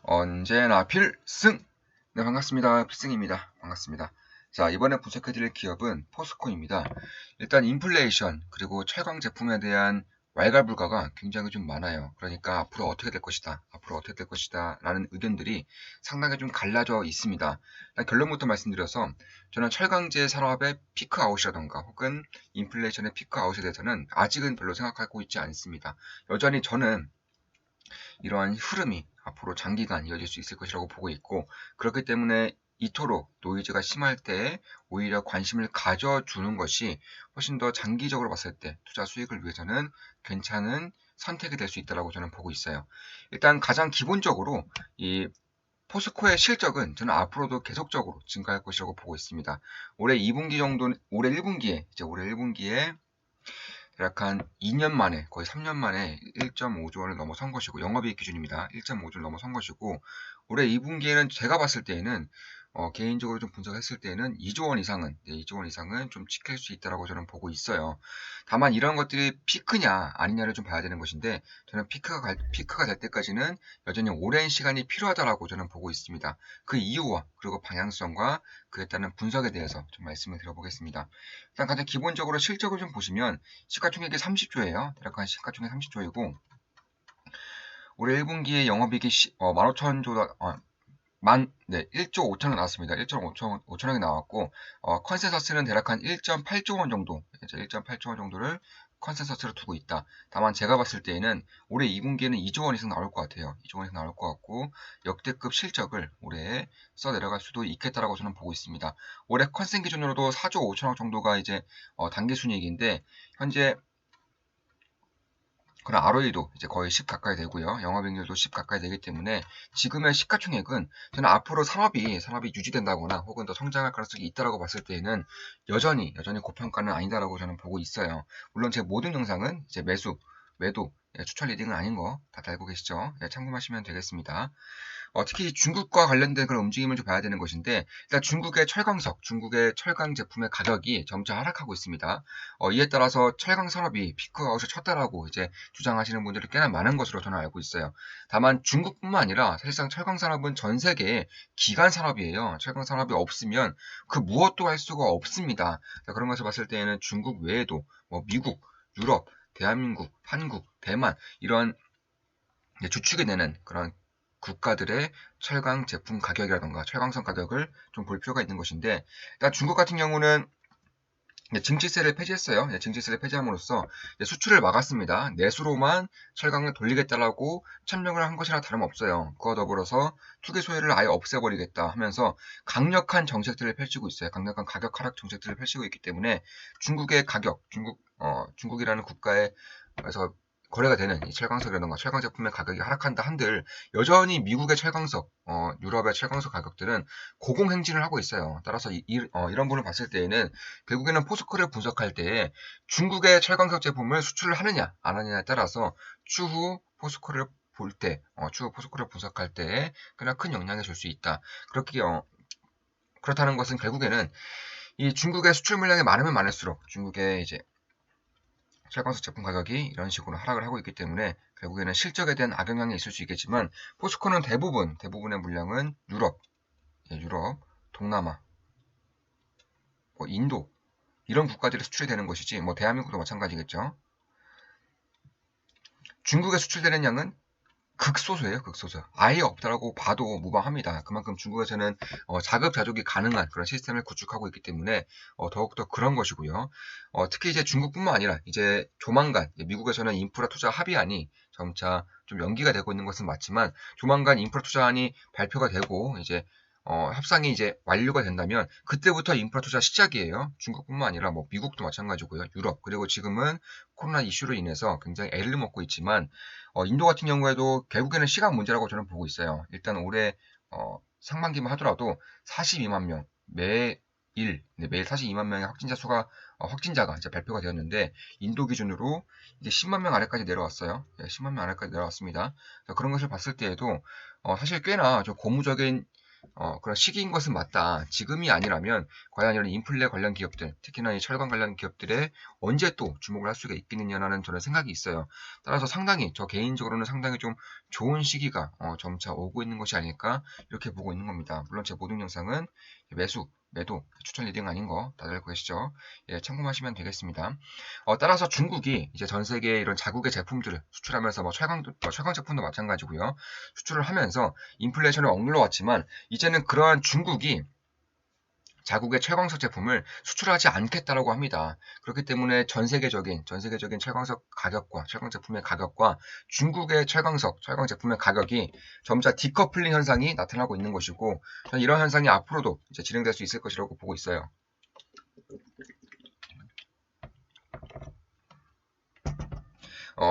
언제나 필승! 네, 반갑습니다. 필승입니다. 반갑습니다. 자, 이번에 분석해드릴 기업은 포스코입니다. 일단 인플레이션, 그리고 철강 제품에 대한 왈가불가가 굉장히 좀 많아요. 그러니까 앞으로 어떻게 될 것이다, 앞으로 어떻게 될 것이다 라는 의견들이 상당히 좀 갈라져 있습니다. 일단 결론부터 말씀드려서 저는 철강제 산업의 피크아웃이라던가 혹은 인플레이션의 피크아웃에 대해서는 아직은 별로 생각하고 있지 않습니다. 여전히 저는 이러한 흐름이 앞으로 장기간 이어질 수 있을 것이라고 보고 있고, 그렇기 때문에 이토록 노이즈가 심할 때 오히려 관심을 가져주는 것이 훨씬 더 장기적으로 봤을 때 투자 수익을 위해서는 괜찮은 선택이 될 수 있다고 저는 보고 있어요. 일단 가장 기본적으로 이 포스코의 실적은 저는 앞으로도 계속적으로 증가할 것이라고 보고 있습니다. 올해 2분기 정도, 올해 1분기에 대략 한 2년 만에, 거의 3년 만에 1.5조 원을 넘어선 것이고, 영업이익 기준입니다. 1.5조를 넘어선 것이고, 올해 2분기에는 제가 봤을 때에는 개인적으로 좀 분석했을 때에는 2조 원 이상은, 2조 원 이상은 좀 지킬 수 있다라고 저는 보고 있어요. 다만 이런 것들이 피크냐 아니냐를 좀 봐야 되는 것인데, 저는 피크가 될 때까지는 여전히 오랜 시간이 필요하다라고 저는 보고 있습니다. 그 이유와 그리고 방향성과 그에 따른 분석에 대해서 좀 말씀을 드려보겠습니다. 일단 가장 기본적으로 실적을 좀 보시면 시가총액이 30조예요. 대략 한 시가총액 30조이고 올해 1분기에 영업이익이 15,000조 네, 1조 5천억 나왔습니다. 1조 5천억이 나왔고 컨센서스는 대략 한 1.8조 원 정도, 1.8조 원 정도를 컨센서스로 두고 있다. 다만 제가 봤을 때에는 올해 2분기에는 2조 원 이상 나올 것 같아요. 2조 원 이상 나올 것 같고 역대급 실적을 올해 써 내려갈 수도 있겠다라고 저는 보고 있습니다. 올해 컨센 기준으로도 4조 5천억 정도가 이제 당기순이익인데 현재 그런 ROE도 이제 거의 10 가까이 되고요. 영업이익률도 10 가까이 되기 때문에 지금의 시가총액은 저는 앞으로 산업이 유지된다거나 혹은 더 성장할 가능성이 있다라고 봤을 때에는 여전히 고평가는 아니다라고 저는 보고 있어요. 물론 제 모든 영상은 이제 매도, 추천 리딩은 아닌 거 다들 알고 계시죠? 참고하시면 되겠습니다. 특히 중국과 관련된 그런 움직임을 좀 봐야 되는 것인데 일단 중국의 철강 제품의 가격이 점차 하락하고 있습니다. 이에 따라서 철강 산업이 피크아웃을 쳤다라고 이제 주장하시는 분들이 꽤나 많은 것으로 저는 알고 있어요. 다만 중국뿐만 아니라 사실상 철강 산업은 전 세계의 기간 산업이에요. 철강 산업이 없으면 그 무엇도 할 수가 없습니다. 그런 것을 봤을 때에는 중국 외에도 뭐 미국, 유럽, 대한민국, 한국, 대만 이런 주축이 되는 그런 국가들의 철강 제품 가격이라던가 철강성 가격을 좀 볼 필요가 있는 것인데 일단 중국 같은 경우는 증치세를 폐지했어요. 증치세를 폐지함으로써 수출을 막았습니다. 내수로만 철강을 돌리겠다라고 천명을 한 것이나 다름없어요. 그와 더불어서 투기 소유를 아예 없애버리겠다 하면서 강력한 정책들을 펼치고 있어요. 강력한 가격 하락 정책들을 펼치고 있기 때문에 중국의 가격, 중국이라는 국가에서 거래가 되는 이 철강석이라든가 철강 제품의 가격이 하락한다 한들 여전히 미국의 철강석, 유럽의 철강석 가격들은 고공행진을 하고 있어요. 따라서 이런 부분을 봤을 때에는 결국에는 포스코를 분석할 때 중국의 철강석 제품을 수출을 하느냐 안 하느냐에 따라서 추후 포스코를 추후 포스코를 분석할 때 그냥 큰 영향을 줄 수 있다. 그렇다는 것은 결국에는 이 중국의 수출 물량이 많으면 많을수록 중국의 이제 철강석 제품 가격이 이런 식으로 하락을 하고 있기 때문에 결국에는 실적에 대한 악영향이 있을 수 있겠지만 포스코는 대부분의 물량은 유럽, 동남아, 뭐 인도 이런 국가들에 수출이 되는 것이지 뭐 대한민국도 마찬가지겠죠. 중국에 수출되는 양은 극소수예요, 극소수. 아예 없다라고 봐도 무방합니다. 그만큼 중국에서는 자급자족이 가능한 그런 시스템을 구축하고 있기 때문에 더욱더 그런 것이고요. 특히 이제 중국뿐만 아니라 이제 조만간 미국에서는 인프라 투자 합의안이 점차 좀 연기가 되고 있는 것은 맞지만 조만간 인프라 투자안이 발표가 되고 이제 협상이 이제 완료가 된다면 그때부터 인프라 투자 시작이에요. 중국뿐만 아니라 뭐 미국도 마찬가지고요. 유럽 그리고 지금은 코로나 이슈로 인해서 굉장히 애를 먹고 있지만 인도 같은 경우에도 결국에는 시간 문제라고 저는 보고 있어요. 일단 올해 상반기만 하더라도 42만 명 매일 42만 명의 확진자가 이제 발표가 되었는데 인도 기준으로 이제 10만 명 아래까지 내려왔어요. 10만 명 아래까지 내려왔습니다. 그런 것을 봤을 때에도 사실 꽤나 좀 고무적인 그런 시기인 것은 맞다. 지금이 아니라면 과연 이런 인플레 관련 기업들, 특히나 이 철강 관련 기업들에 언제 또 주목을 할 수가 있겠느냐라는 저는 생각이 있어요. 따라서 상당히 저 개인적으로는 상당히 좀 좋은 시기가 점차 오고 있는 것이 아닐까 이렇게 보고 있는 겁니다. 물론 제 모든 영상은 매수, 매도, 추천 리딩 아닌 거 다들 알고 계시죠? 예, 참고하시면 되겠습니다. 따라서 중국이 이제 전 세계 이런 자국의 제품들을 수출하면서 철강 제품도 마찬가지고요. 수출을 하면서 인플레이션을 억눌러 왔지만 이제는 그러한 중국이 자국의 철광석 제품을 수출하지 않겠다라고 합니다. 그렇기 때문에 전 세계적인 철광석 가격과 철광 제품의 가격과 중국의 철광 제품의 가격이 점차 디커플링 현상이 나타나고 있는 것이고, 저는 이런 현상이 앞으로도 이제 진행될 수 있을 것이라고 보고 있어요.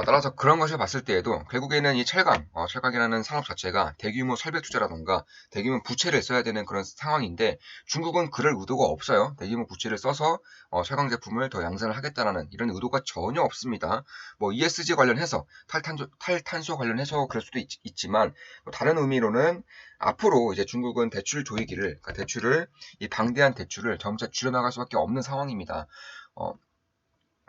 따라서 그런 것을 봤을 때에도 결국에는 이 철강이라는 산업 자체가 대규모 설비 투자라던가 대규모 부채를 써야 되는 그런 상황인데 중국은 그럴 의도가 없어요. 대규모 부채를 써서 철강 제품을 더 양산을 하겠다라는 이런 의도가 전혀 없습니다. 뭐 ESG 관련해서 탈탄소 관련해서 그럴 수도 있지만 다른 의미로는 앞으로 이제 중국은 대출 조이기를 그러니까 이 방대한 대출을 점차 줄여나갈 수밖에 없는 상황입니다.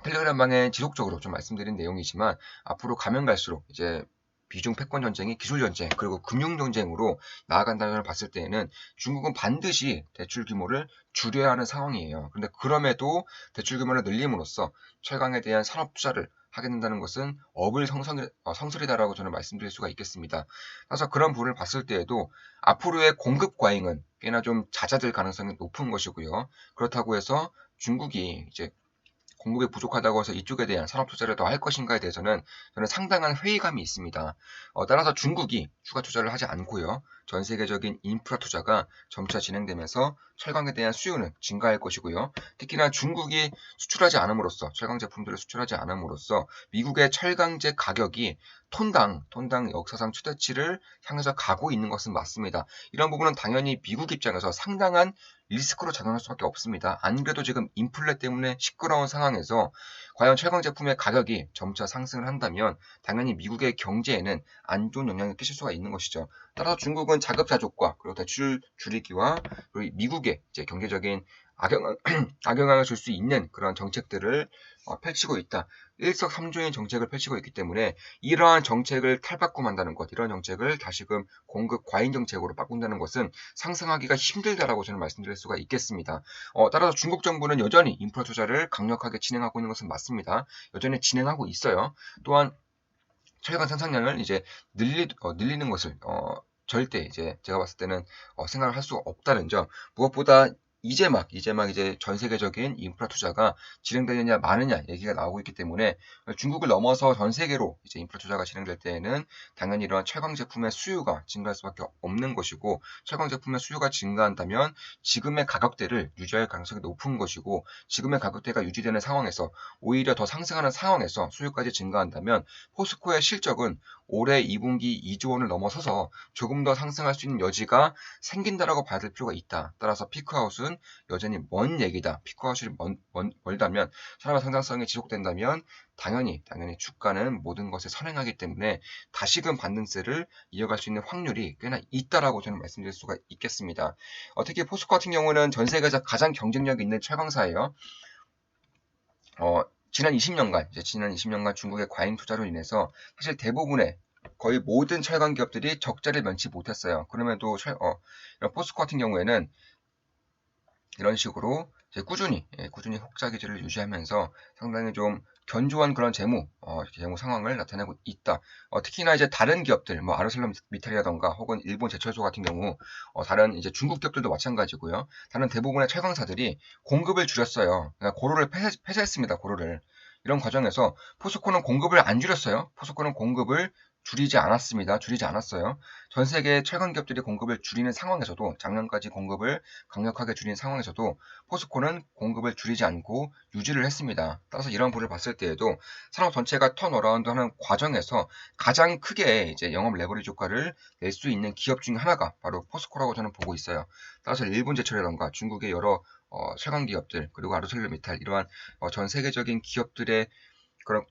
텔레그램방에 지속적으로 좀 말씀드린 내용이지만 앞으로 가면 갈수록 이제 비중 패권 전쟁이 기술 전쟁 그리고 금융 전쟁으로 나아간다는 걸 봤을 때에는 중국은 반드시 대출 규모를 줄여야 하는 상황이에요. 그런데 그럼에도 대출 규모를 늘림으로써 철강에 대한 산업 투자를 하게 된다는 것은 성설이다라고 저는 말씀드릴 수가 있겠습니다. 그래서 그런 부분을 봤을 때에도 앞으로의 공급 과잉은 꽤나 좀 잦아들 가능성이 높은 것이고요. 그렇다고 해서 중국이 이제 공급이 부족하다고 해서 이쪽에 대한 산업 투자를 더 할 것인가에 대해서는 저는 상당한 회의감이 있습니다. 따라서 중국이 추가 투자를 하지 않고요. 전 세계적인 인프라 투자가 점차 진행되면서 철강에 대한 수요는 증가할 것이고요. 특히나 중국이 수출하지 않음으로써 철강 제품들을 수출하지 않음으로써 미국의 철강제 가격이 톤당 역사상 최대치를 향해서 가고 있는 것은 맞습니다. 이런 부분은 당연히 미국 입장에서 상당한 리스크로 작용할 수밖에 없습니다. 안 그래도 지금 인플레 때문에 시끄러운 상황에서 과연 철강 제품의 가격이 점차 상승을 한다면 당연히 미국의 경제에는 안 좋은 영향을 끼칠 수가 있는 것이죠. 따라서 중국은 자급자족과 그리고 대출 줄이기와 그리고 미국의 이제 경제적인 악영향을 줄 수 있는 그런 정책들을 펼치고 있다. 일석삼조인 정책을 펼치고 있기 때문에 이러한 정책을 탈바꿈한다는 것, 이러한 정책을 다시금 공급 과잉 정책으로 바꾼다는 것은 상상하기가 힘들다라고 저는 말씀드릴 수가 있겠습니다. 따라서 중국 정부는 여전히 인프라 투자를 강력하게 진행하고 있는 것은 맞습니다. 여전히 진행하고 있어요. 또한 철강 생산량을 이제 늘리는 것을 절대 이제 제가 봤을 때는 생각을 할 수가 없다는 점. 무엇보다 이제 막 이제 전 세계적인 인프라 투자가 진행되느냐 마느냐 얘기가 나오고 있기 때문에 중국을 넘어서 전 세계로 이제 인프라 투자가 진행될 때에는 당연히 이러한 철강 제품의 수요가 증가할 수밖에 없는 것이고 철강 제품의 수요가 증가한다면 지금의 가격대를 유지할 가능성이 높은 것이고 지금의 가격대가 유지되는 상황에서 오히려 더 상승하는 상황에서 수요까지 증가한다면 포스코의 실적은 올해 2분기 2조 원을 넘어서서 조금 더 상승할 수 있는 여지가 생긴다라고 봐야 될 필요가 있다. 따라서 피크아웃은 여전히 먼 얘기다. 피크아웃이 멀다면 산업의 성장성이 지속된다면 당연히 주가는 모든 것에 선행하기 때문에 다시금 반등세를 이어갈 수 있는 확률이 꽤나 있다라고 저는 말씀드릴 수가 있겠습니다. 특히 포스코 같은 경우는 전 세계에서 가장 경쟁력 있는 철강사예요. 지난 20년간 중국의 과잉 투자로 인해서 사실 대부분의 거의 모든 철강 기업들이 적자를 면치 못했어요. 그럼에도 이런 포스코 같은 경우에는 이런 식으로 이제 꾸준히 흑자 기조를 유지하면서 상당히 좀 견조한 그런 재무 상황을 나타내고 있다. 특히나 이제 다른 기업들, 뭐 아르셀로미탈이라던가 혹은 일본 제철소 같은 경우, 다른 이제 중국 기업들도 마찬가지고요. 다른 대부분의 철강사들이 공급을 줄였어요. 그러니까 고로를 폐쇄했습니다. 고로를. 이런 과정에서 포스코는 공급을 안 줄였어요. 포스코는 공급을 줄이지 않았어요. 전 세계 철강 기업들이 공급을 줄이는 상황에서도 작년까지 공급을 강력하게 줄인 상황에서도 포스코는 공급을 줄이지 않고 유지를 했습니다. 따라서 이런 부분을 봤을 때에도 산업 전체가 턴어라운드 하는 과정에서 가장 크게 이제 영업 레버리지 효과를 낼 수 있는 기업 중 하나가 바로 포스코라고 저는 보고 있어요. 따라서 일본 제철이라던가 중국의 여러 철강 기업들 그리고 아르셀로미탈 이러한 전 세계적인 기업들의 그런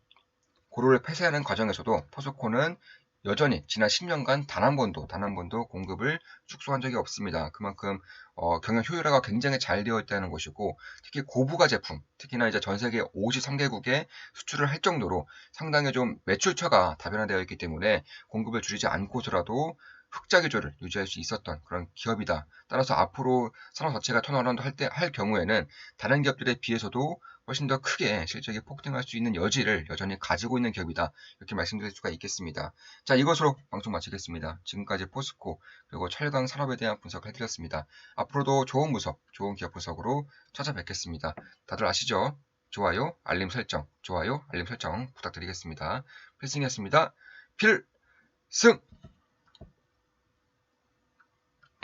고로를 폐쇄하는 과정에서도 포스코는 여전히 지난 10년간 단 한 번도 공급을 축소한 적이 없습니다. 그만큼 경영 효율화가 굉장히 잘 되어 있다는 것이고, 특히 고부가 제품, 특히나 이제 전 세계 53개국에 수출을 할 정도로 상당히 좀 매출처가 다변화되어 있기 때문에 공급을 줄이지 않고서라도 흑자 기조를 유지할 수 있었던 그런 기업이다. 따라서 앞으로 산업 자체가 턴어라운드 할 경우에는 다른 기업들에 비해서도 훨씬 더 크게 실적이 폭등할 수 있는 여지를 여전히 가지고 있는 기업이다. 이렇게 말씀드릴 수가 있겠습니다. 자, 이것으로 방송 마치겠습니다. 지금까지 포스코 그리고 철강 산업에 대한 분석을 해드렸습니다. 앞으로도 좋은 분석, 좋은 기업 분석으로 찾아뵙겠습니다. 다들 아시죠? 좋아요, 알림 설정 부탁드리겠습니다. 필승이었습니다. 필승!